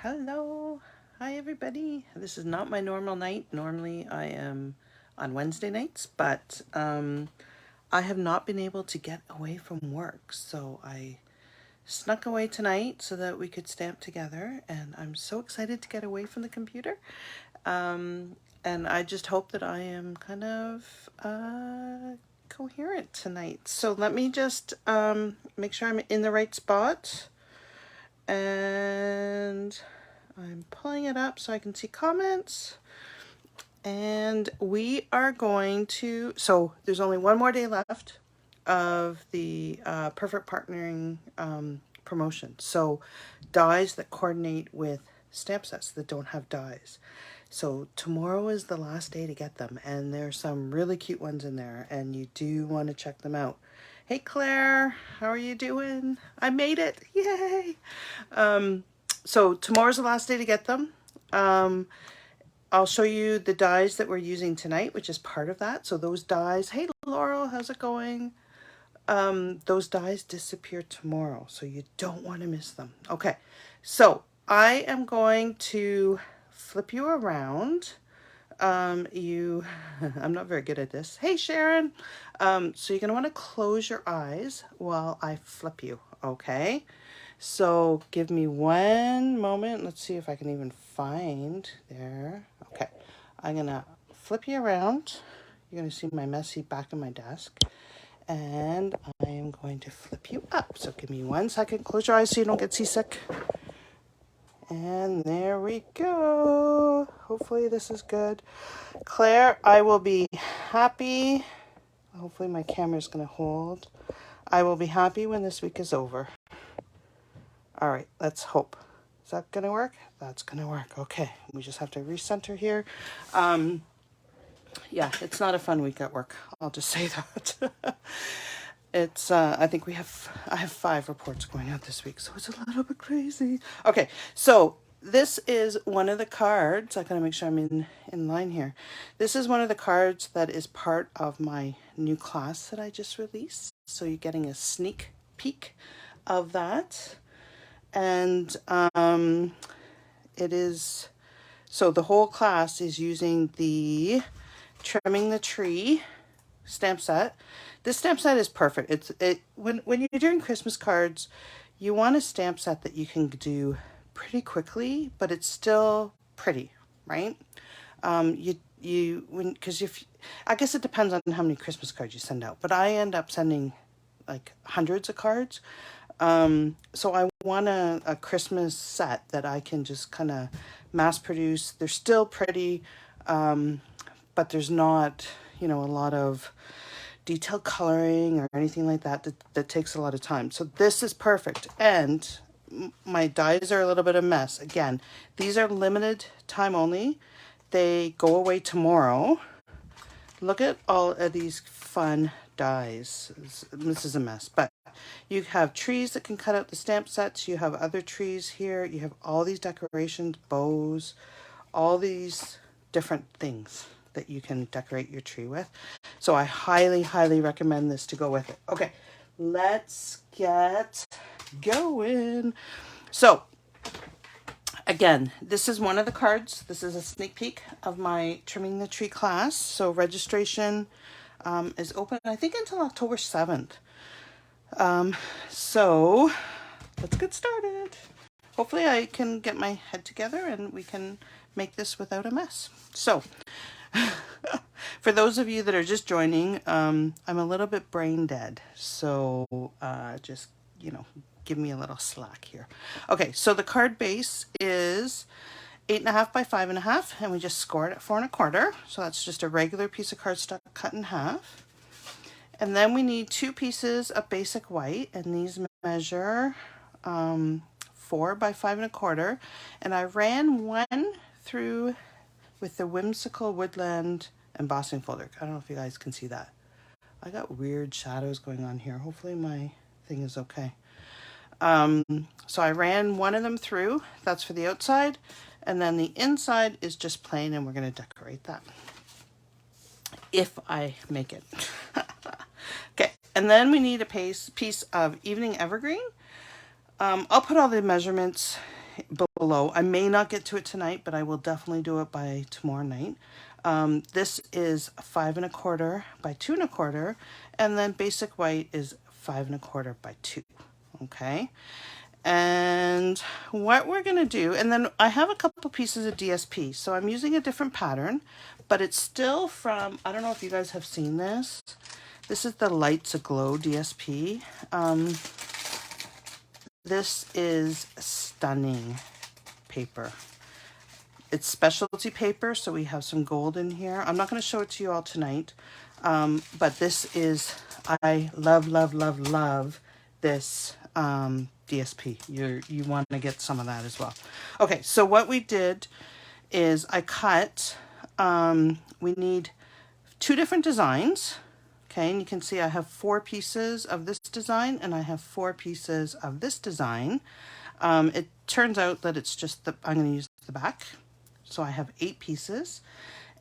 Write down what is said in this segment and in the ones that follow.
Hello. Hi, everybody. This is not my normal night. Normally, I am on Wednesday nights, but I have not been able to get away from work. So I snuck away tonight so that we could stamp together, and I'm so excited to get away from the computer. And I just hope that I am kind of coherent tonight. So let me just make sure I'm in the right spot. And I'm pulling it up so I can see comments. And we are going to, so there's only one more day left of the Perfect Partnering promotion. So dies that coordinate with stamp sets that don't have dies. So tomorrow is the last day to get them, and there's some really cute ones in there, and you do want to check them out. Hey Claire, how are you doing? I made it, yay! So tomorrow's the last day to get them. I'll show you the dies that we're using tonight, which is part of that. So those dies, hey Laurel, how's it going? Those dies disappear tomorrow, so you don't want to miss them. Okay, so I am going to flip you around. I'm not very good at this. Hey Sharon. So you're gonna want to close your eyes while I flip you, okay? So give me one moment. Let's see if I can even find there. Okay, I'm gonna flip you around. You're gonna see my messy back of my desk. And I am going to flip you up. So give me 1 second. Close your eyes so you don't get seasick. And there we go. Hopefully this is good. Claire, I will be happy. Hopefully my camera's going to hold. I will be happy when this week is over. All right, let's hope. Is that going to work? That's going to work. Okay, we just have to recenter here. Yeah, it's not a fun week at work. I'll just say that. It's, I think I have 5 reports going out this week, so it's a little bit crazy. Okay, so this is one of the cards. I gotta make sure I'm in line here. This is one of the cards that is part of my new class that I just released. So you're getting a sneak peek of that. And it is, so the whole class is using the Trimming the Tree stamp set. This stamp set is perfect. When you're doing Christmas cards, you want a stamp set that you can do pretty quickly, but it's still pretty, right? Because if I guess it depends on how many Christmas cards you send out, but I end up sending like hundreds of cards. So I want a Christmas set that I can just kind of mass produce. They're still pretty, but there's not, a lot of detailed coloring or anything like that, that takes a lot of time. So this is perfect. And my dies are a little bit of a mess. Again, these are limited time only. They go away tomorrow. Look at all of these fun dies. This is a mess, but you have trees that can cut out the stamp sets. You have other trees here. You have all these decorations, bows, all these different things that you can decorate your tree with. So I highly, highly recommend this to go with it. Okay, let's get going. So again, this is one of the cards. This is a sneak peek of my Trimming the Tree class. So registration is open, I think, until October 7th. So let's get started. Hopefully I can get my head together and we can make this without a mess. So for those of you that are just joining, I'm a little bit brain dead. So just, give me a little slack here. Okay, so the card base is 8.5 by 5.5, and we just score it at 4 1/4. So that's just a regular piece of cardstock cut in half. And then we need 2 pieces of basic white, and these measure 4 by 5 1/4. And I ran one through with the Whimsical Woodland embossing folder. I don't know if you guys can see that. I got weird shadows going on here. Hopefully my thing is okay. So I ran one of them through. That's for the outside. And then the inside is just plain, and we're going to decorate that. If I make it. Okay, and then we need a piece of Evening Evergreen. I'll put all the measurements below. I may not get to it tonight, but I will definitely do it by tomorrow night. This is 5 1/4 by 2 1/4, and then basic white is 5 1/4 by 2. Okay. And what we're going to do, and then I have a couple pieces of DSP, so I'm using a different pattern, but it's still from, I don't know if you guys have seen this. This is the Lights Aglow DSP. This is stunning paper. It's specialty paper, so we have some gold in here. I'm not going to show it to you all tonight, but this is, I love, love, love, love this DSP. You want to get some of that as well. Okay, so what we did is I cut, we need 2 different designs. Okay, and you can see I have 4 pieces of this design and I have 4 pieces of this design. It turns out that it's just I'm going to use the back. So I have 8 pieces,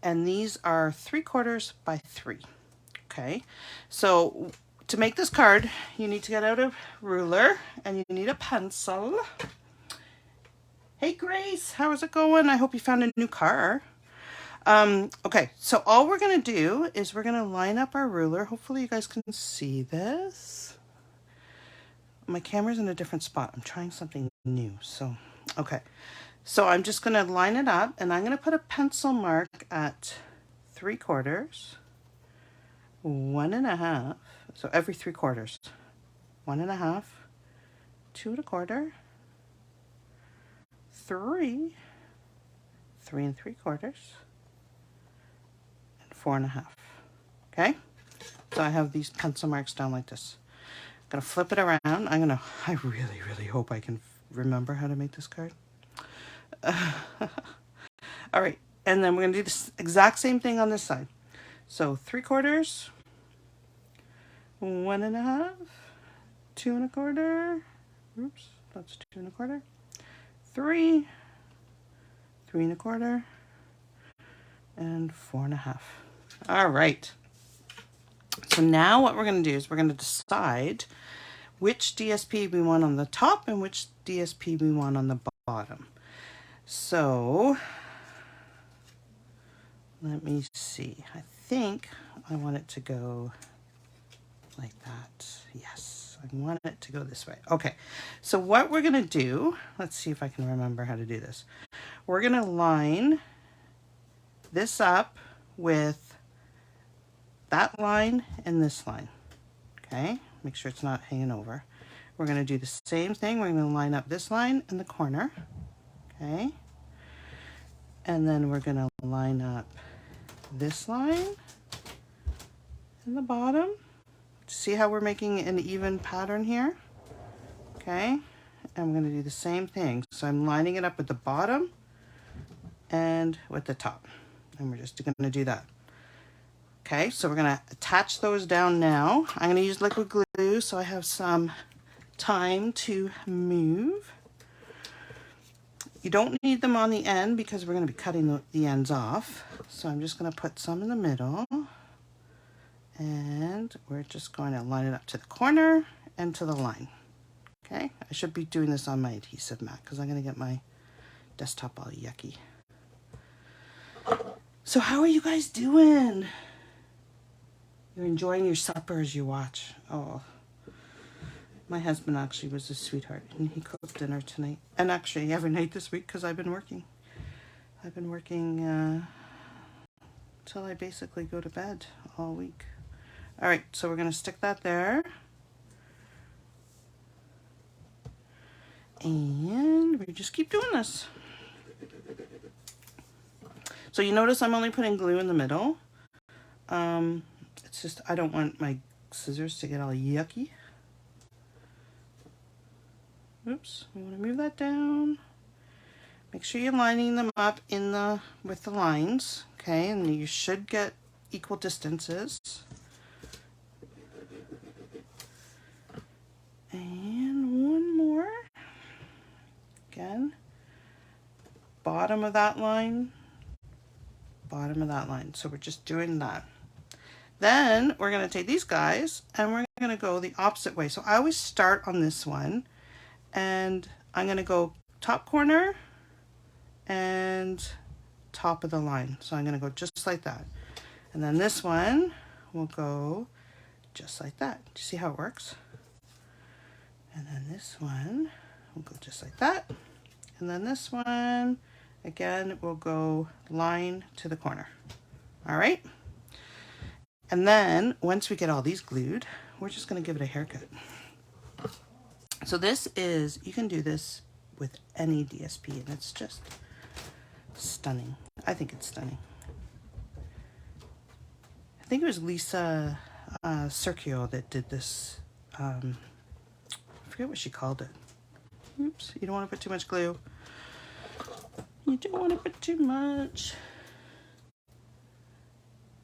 and these are 3/4 by 3. Okay, so to make this card, you need to get out a ruler and you need a pencil. Hey Grace, how is it going? I hope you found a new car. Okay, so all we're gonna do is we're gonna line up our ruler. Hopefully you guys can see this. My camera's in a different spot. I'm trying something new, so, okay. So I'm just gonna line it up and I'm gonna put a pencil mark at 3/4, 1 1/2, so every 3/4, 1 1/2, 2 1/4, 3, 3 3/4, and 4 1/2. Okay, so I have these pencil marks down like this. I'm gonna flip it around. I really, really hope I can remember how to make this card. All right, and then we're gonna do this exact same thing on this side. So 3/4, 1 1/2, 2 1/4. Oops, that's 2 1/4. 3, 3 1/4, and 4 1/2. All right. So now what we're going to do is we're going to decide which DSP we want on the top and which DSP we want on the bottom. So let me see. I think I want it to go like that. Yes, I want it to go this way. Okay, so what we're going to do, let's see if I can remember how to do this. We're going to line this up with that line and this line. Okay, make sure it's not hanging over. We're going to do the same thing. We're going to line up this line in the corner. Okay, and then we're going to line up this line in the bottom. See how we're making an even pattern here? Okay, and I'm going to do the same thing. So I'm lining it up with the bottom and with the top, and we're just going to do that. Okay, so we're going to attach those down now. I'm going to use liquid glue so I have some time to move. You don't need them on the end because we're going to be cutting the ends off. So I'm just going to put some in the middle. And we're just going to line it up to the corner and to the line. Okay, I should be doing this on my adhesive mat because I'm going to get my desktop all yucky. So how are you guys doing? You're enjoying your supper as you watch. Oh, my husband actually was a sweetheart and he cooked dinner tonight. And actually every night this week because I've been working. I've been working till I basically go to bed all week. All right, so we're going to stick that there. And we just keep doing this. So you notice I'm only putting glue in the middle. It's just, I don't want my scissors to get all yucky. Oops, we want to move that down. Make sure you're lining them up with the lines, okay? And you should get equal distances. And one more. Again, bottom of that line, bottom of that line. So we're just doing that. Then we're going to take these guys and we're going to go the opposite way. So I always start on this one and I'm going to go top corner and top of the line. So I'm going to go just like that. And then this one will go just like that. Do you see how it works? And then this one will go just like that. And then this one, again, will go line to the corner. All right? And then once we get all these glued, we're just going to give it a haircut. So this is, you can do this with any DSP, and it's just stunning. I think it's stunning. I think it was Lisa Sergio that did this. I forget what she called it. Oops, you don't want to put too much glue. You don't want to put too much.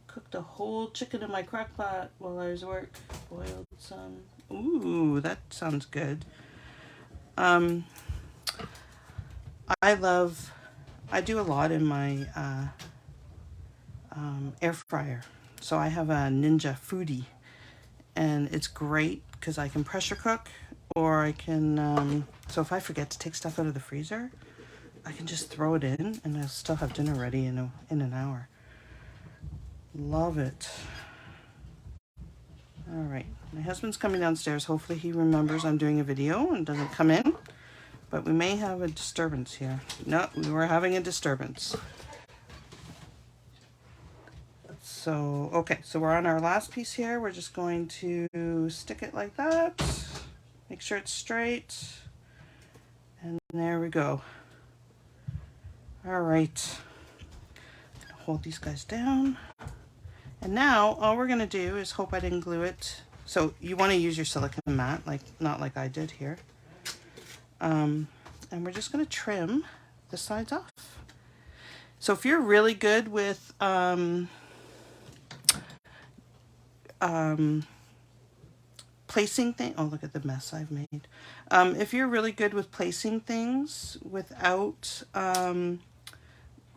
Cooked a whole chicken in my crock pot while I was at work. Boiled some. Ooh, that sounds good. I do a lot in my air fryer. So I have a Ninja Foodie, and it's great because I can pressure cook, or I can, so if I forget to take stuff out of the freezer, I can just throw it in and I'll still have dinner ready in an hour. Love it. All right, my husband's coming downstairs. Hopefully he remembers I'm doing a video and doesn't come in, but we may have a disturbance here. No, we were having a disturbance. So, okay, so we're on our last piece here. We're just going to stick it like that. Make sure it's straight. And there we go. All right. Hold these guys down. And now all we're gonna do is hope I didn't glue it. So you wanna use your silicone mat, not like I did here. And we're just gonna trim the sides off. So if you're really good with placing things, oh look at the mess I've made. If you're really good with placing things without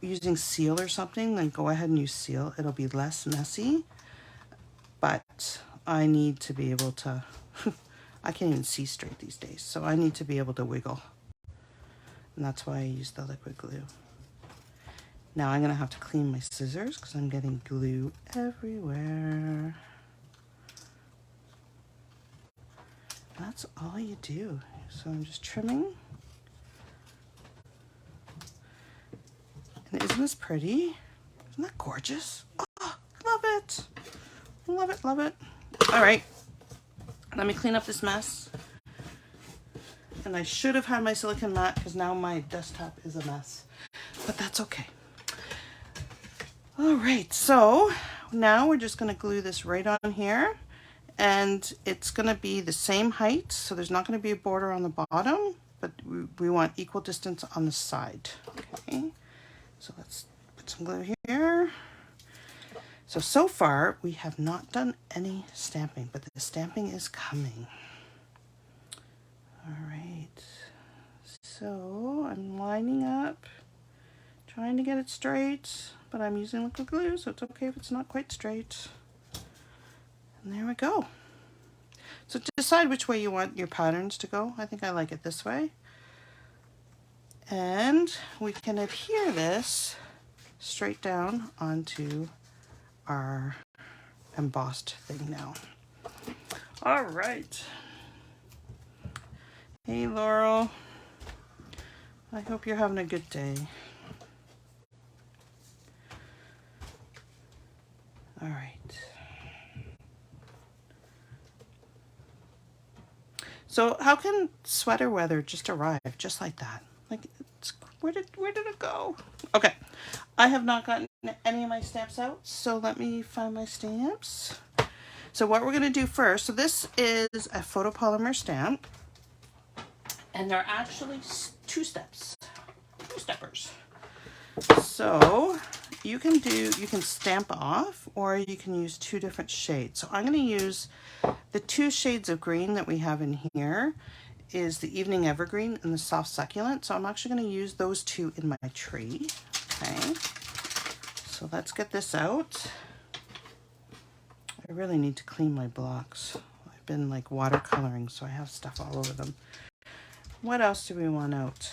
using seal or something, then go ahead and use seal. It'll be less messy, but I need to be able to, I can't even see straight these days, so I need to be able to wiggle. And that's why I use the liquid glue. Now I'm gonna have to clean my scissors because I'm getting glue everywhere. That's all you do. So I'm just trimming. And isn't this pretty? Isn't that gorgeous? Oh, love it. Love it, love it. All right, let me clean up this mess. And I should have had my silicone mat because now my desktop is a mess, but that's okay. All right, so now we're just gonna glue this right on here, and it's gonna be the same height, so there's not gonna be a border on the bottom, but we want equal distance on the side. Okay, so let's put some glue here. So far we have not done any stamping, but the stamping is coming. All right, so I'm lining up, trying to get it straight, but I'm using liquid glue, so it's okay if it's not quite straight. And there we go. So decide which way you want your patterns to go. I think I like it this way. And we can adhere this straight down onto our embossed thing now. All right. Hey, Laurel. I hope you're having a good day. All right. So how can sweater weather just arrive just like that? Like, where did it go? Okay, I have not gotten any of my stamps out, so let me find my stamps. So what we're gonna do first, so this is a photopolymer stamp, and they're actually two-steppers. So you can stamp off, or you can use two different shades. So I'm gonna use the two shades of green that we have in here is the Evening Evergreen and the Soft Succulent. So I'm actually going to use those two in my tree. Okay, so let's get this out. I really need to clean my blocks. I've been like watercoloring, so I have stuff all over them. What else do we want out?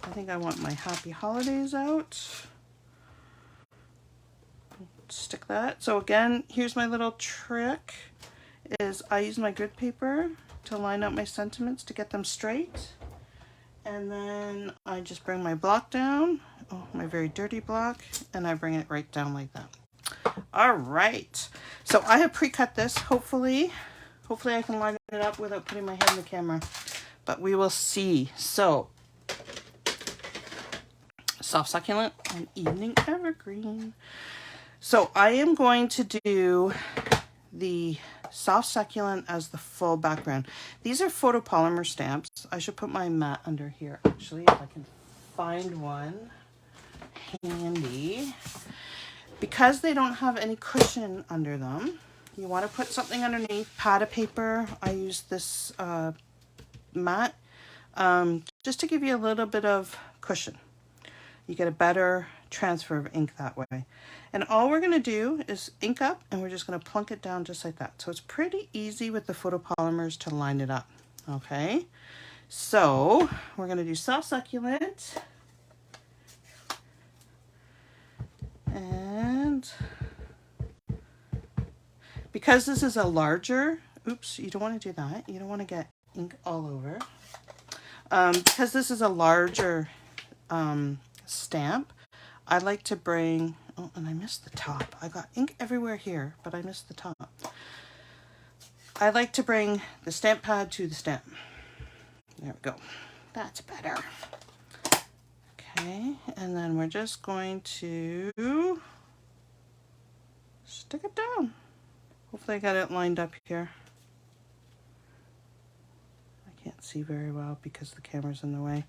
I think I want my happy holidays out. Stick that. So again, here's my little trick, is I use my grid paper to line up my sentiments to get them straight. And then I just bring my block down, my very dirty block, and I bring it right down like that. All right, so I have pre-cut this. Hopefully I can line it up without putting my head in the camera, but we will see. So, soft succulent and evening evergreen. So I am going to do the soft succulent as the full background. These are photopolymer stamps. I should put my mat under here, actually, if I can find one handy. Because they don't have any cushion under them, you want to put something underneath, pad of paper. I use this mat just to give you a little bit of cushion. You get a better transfer of ink that way. And all we're going to do is ink up, and we're just going to plunk it down just like that. So it's pretty easy with the photopolymers to line it up. Okay, so we're going to do soft succulent. And because this is a larger, oops, you don't want to do that. You don't want to get ink all over. Because this is a larger stamp, I like to bring, oh, and I missed the top. I got ink everywhere here, but I missed the top. I like to bring the stamp pad to the stamp. There we go. That's better. Okay, and then we're just going to stick it down. Hopefully I got it lined up here. I can't see very well because the camera's in the way.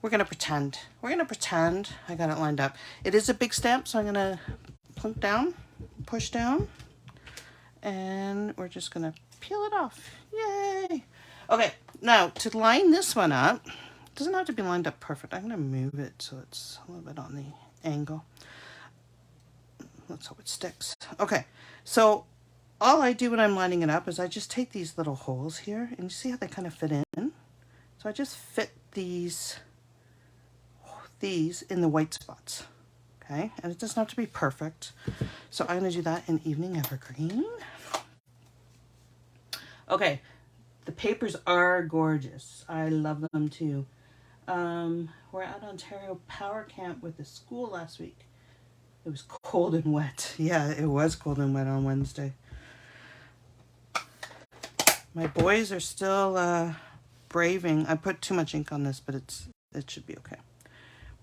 We're going to pretend. We're going to pretend I got it lined up. It is a big stamp, so I'm going to plunk down, push down, and we're just going to peel it off. Yay! Okay, now to line this one up, it doesn't have to be lined up perfect. I'm going to move it so it's a little bit on the angle. Let's hope it sticks. Okay, so all I do when I'm lining it up is I just take these little holes here, and you see how they kind of fit in? So I just fit these in the white spots, okay? And it doesn't have to be perfect. So I'm going to do that in Evening Evergreen. Okay, the papers are gorgeous. I love them too. We're at Ontario Power Camp with the school last week. It was cold and wet. Yeah, it was cold and wet on Wednesday. My boys are still braving. I put too much ink on this, but it should be okay.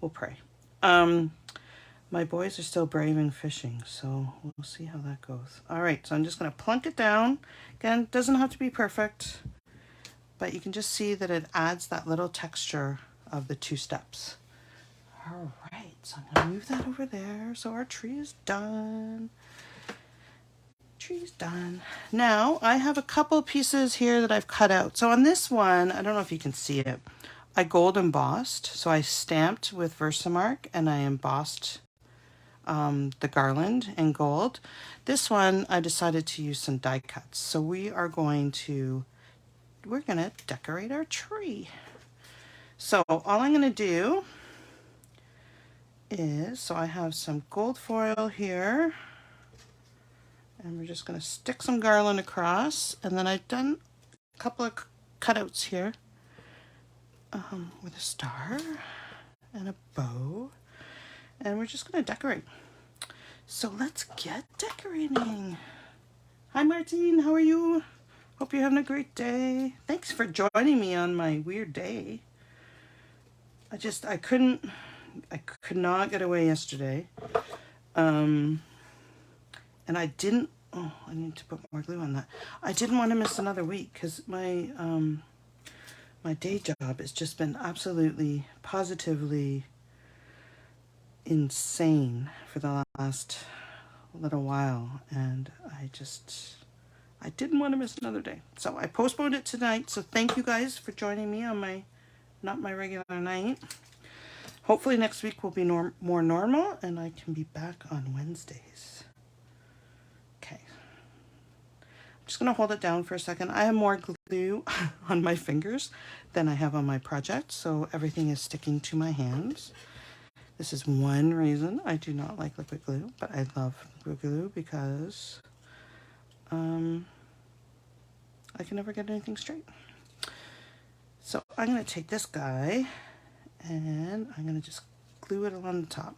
We'll pray. My boys are still braving fishing, so we'll see how that goes. All right, so I'm just going to plunk it down. Again, it doesn't have to be perfect, but you can just see that it adds that little texture of the two steps. All right, so I'm going to move that over there. So our tree is done. Tree's done. Now I have a couple pieces here that I've cut out. So on this one, I don't know if you can see it, I gold embossed. So I stamped with Versamark and I embossed the garland in gold. This one I decided to use some die cuts. So we're going to decorate our tree. So all I'm going to do is, so I have some gold foil here. And we're just going to stick some garland across. And then I've done a couple of cutouts here with a star and a bow. And we're just going to decorate. So let's get decorating. Hi, Martine. How are you? Hope you're having a great day. Thanks for joining me on my weird day. I could not get away yesterday. And I didn't, I need to put more glue on that. I didn't want to miss another week because my day job has just been absolutely, positively insane for the last little while. And I didn't want to miss another day. So I postponed it tonight. So thank you guys for joining me on not my regular night. Hopefully next week will be more normal and I can be back on Wednesdays. Okay. I'm just going to hold it down for a second. I have more glue on my fingers than I have on my project, so everything is sticking to my hands. This is one reason I do not like liquid glue, but I love liquid glue because I can never get anything straight. So I'm going to take this guy and I'm going to just glue it along the top.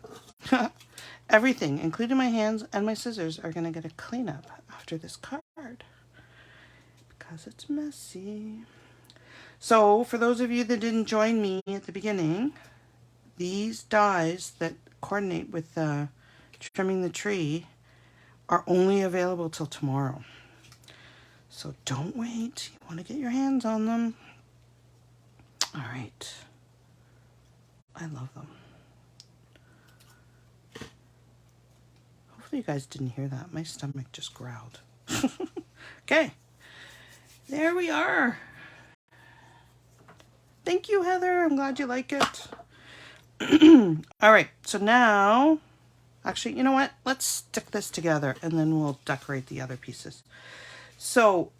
Everything, including my hands and my scissors, are going to get a cleanup after this card because it's messy. So for those of you that didn't join me at the beginning, these dies that coordinate with trimming the tree are only available till tomorrow. So don't wait. You want to get your hands on them. All right. I love them. Hopefully you guys didn't hear that. My stomach just growled. Okay. There we are. Thank you, Heather. I'm glad you like it. All right. So now, actually, you know what? Let's stick this together and then we'll decorate the other pieces. So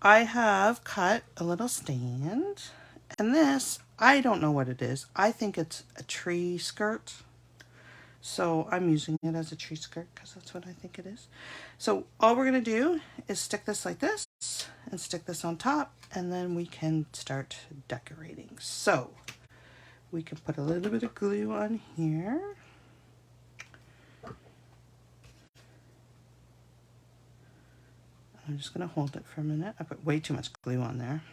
I have cut a little stand, and this, I don't know what it is. I think it's a tree skirt. So I'm using it as a tree skirt because that's what I think it is. So all we're going to do is stick this like this and stick this on top, and then we can start decorating. So we can put a little bit of glue on here. I'm just going to hold it for a minute. I put way too much glue on there.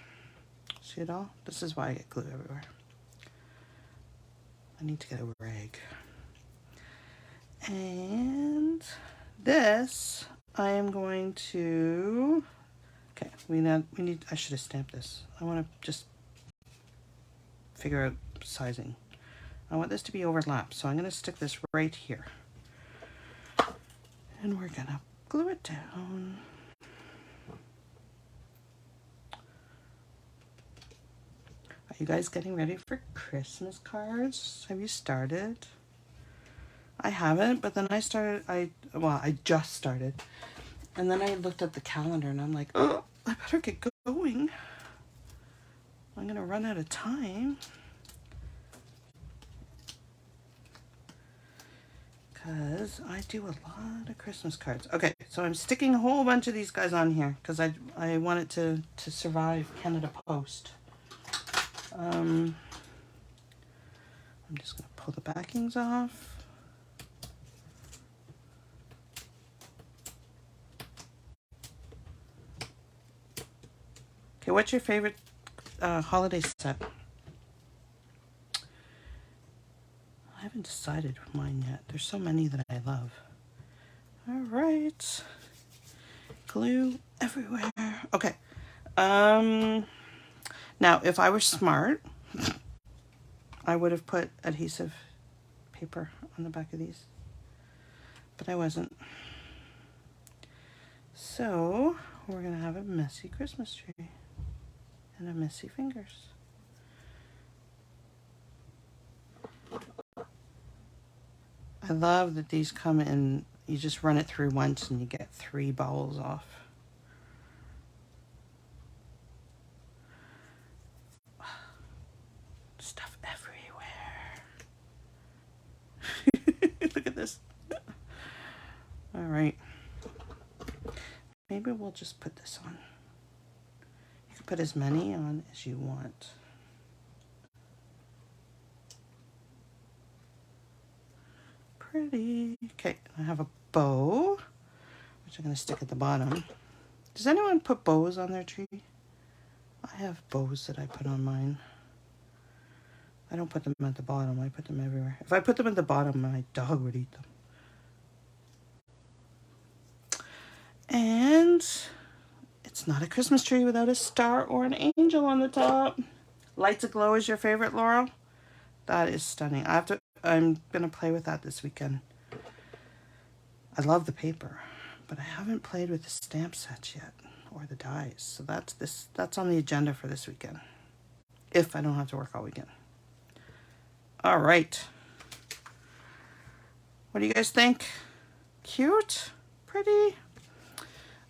See it all? This is why I get glue everywhere. I need to get a rag. And this, I am going to, okay, we need, I should have stamped this. I want to just figure out sizing. I want this to be overlapped, so I'm going to stick this right here. And we're going to glue it down. Are you guys getting ready for Christmas cards? Have you started? I haven't, but then I just started. And then I looked at the calendar and I'm like, oh, I better get going. I'm going to run out of time. Because I do a lot of Christmas cards. Okay, so I'm sticking a whole bunch of these guys on here because I want it to survive Canada Post. I'm just going to pull the backings off. Okay, what's your favorite holiday set? I haven't decided mine yet. There's so many that I love. All right. Glue everywhere. Okay. Now, if I were smart, I would have put adhesive paper on the back of these. But I wasn't. So, we're going to have a messy Christmas tree. And a messy fingers. I love that these come in, you just run it through once and you get 3 bowls off. Stuff everywhere. Look at this. All right. Maybe we'll just put this on. You can put as many on as you want. Pretty. Okay, I have a bow, which I'm going to stick at the bottom. Does anyone put bows on their tree? I have bows that I put on mine. I don't put them at the bottom. I put them everywhere. If I put them at the bottom, my dog would eat them. And it's not a Christmas tree without a star or an angel on the top. Lights aglow is your favorite, Laurel? That is stunning. I'm going to play with that this weekend. I love the paper, but I haven't played with the stamp sets yet or the dies. So that's on the agenda for this weekend. If I don't have to work all weekend. All right. What do you guys think? Cute? Pretty?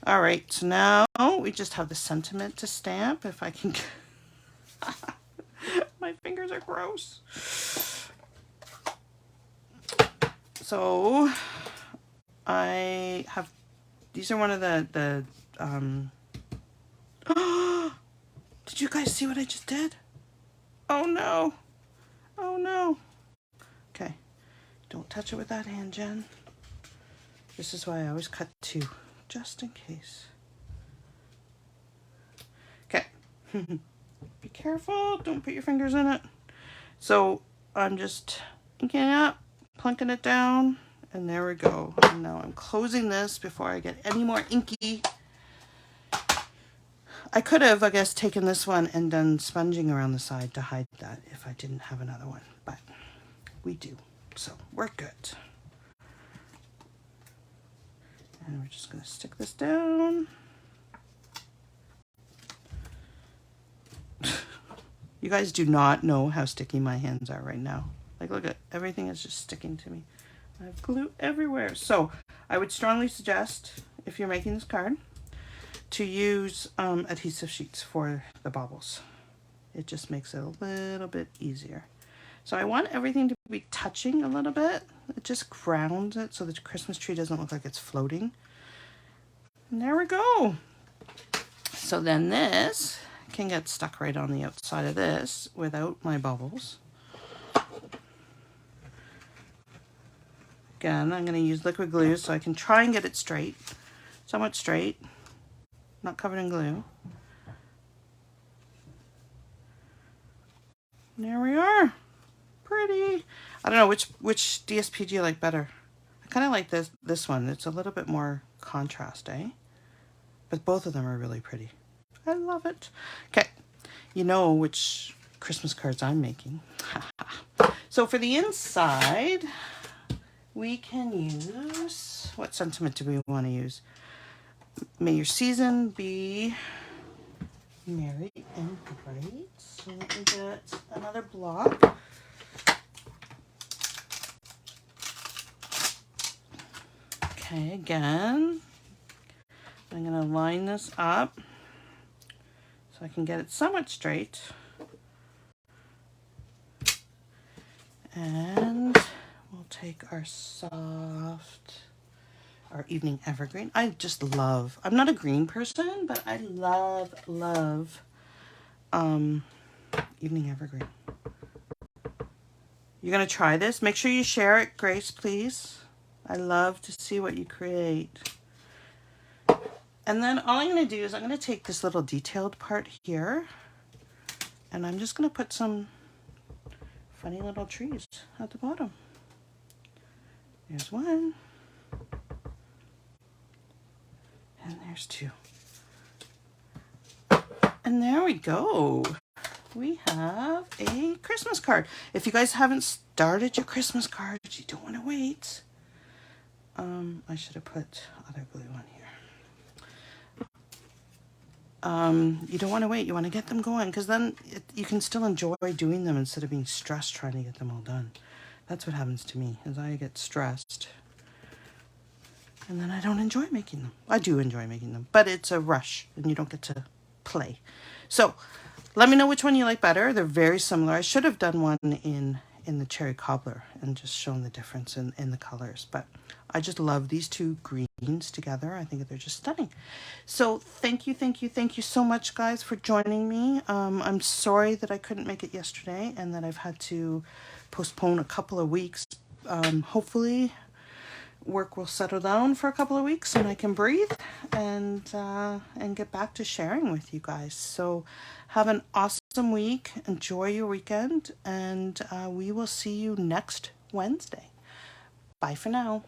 All right, so now we just have the sentiment to stamp. If I can get... My fingers are gross. So I have, these are one of the did you guys see what I just did? Oh no. Oh no. Okay. Don't touch it with that hand, Jen. This is why I always cut two, just in case. Okay. Be careful. Don't put your fingers in it. So I'm just inking it up, plunking it down, and there we go. And now I'm closing this before I get any more inky. I could have, I guess, taken this one and done sponging around the side to hide that if I didn't have another one, but we do, so we're good. And we're just going to stick this down. You guys do not know how sticky my hands are right now. Like, look at everything is just sticking to me. I have glue everywhere. So I would strongly suggest, if you're making this card, to use adhesive sheets for the baubles. It just makes it a little bit easier. So I want everything to be touching a little bit. It just grounds it so the Christmas tree doesn't look like it's floating. And there we go. So then this can get stuck right on the outside of this without my bubbles. Again, I'm going to use liquid glue so I can try and get it straight, somewhat straight, not covered in glue. And there we are. Pretty. I don't know which DSP do you like better. I kind of like this one. It's a little bit more contrast, eh? But both of them are really pretty. I love it. Okay, you know which Christmas cards I'm making. So for the inside, we can use, what sentiment do we want to use? May your season be merry and bright. So let me get another block. Okay, again, I'm going to line this up so I can get it somewhat straight. And we'll take our evening evergreen. I just love, I'm not a green person, but I love evening evergreen. You're going to try this. Make sure you share it, Grace, please. I love to see what you create. And then all I'm going to do is I'm going to take this little detailed part here and I'm just going to put some funny little trees at the bottom. There's one. And there's two. And there we go. We have a Christmas card. If you guys haven't started your Christmas cards, you don't want to wait. I should have put other glue on here. You don't want to wait. You want to get them going because then you can still enjoy doing them instead of being stressed trying to get them all done. That's what happens to me, is I get stressed and then I don't enjoy making them. I do enjoy making them, but it's a rush and you don't get to play. So let me know which one you like better. They're very similar. I should have done one in the cherry cobbler and just shown the difference in the colors, but I just love these two greens together. I think they're just stunning. So thank you so much, guys, for joining me. I'm sorry that I couldn't make it yesterday and that I've had to postpone a couple of weeks. Hopefully work will settle down for a couple of weeks and I can breathe and get back to sharing with you guys. So have an awesome week. Enjoy your weekend, and we will see you next Wednesday. Bye for now.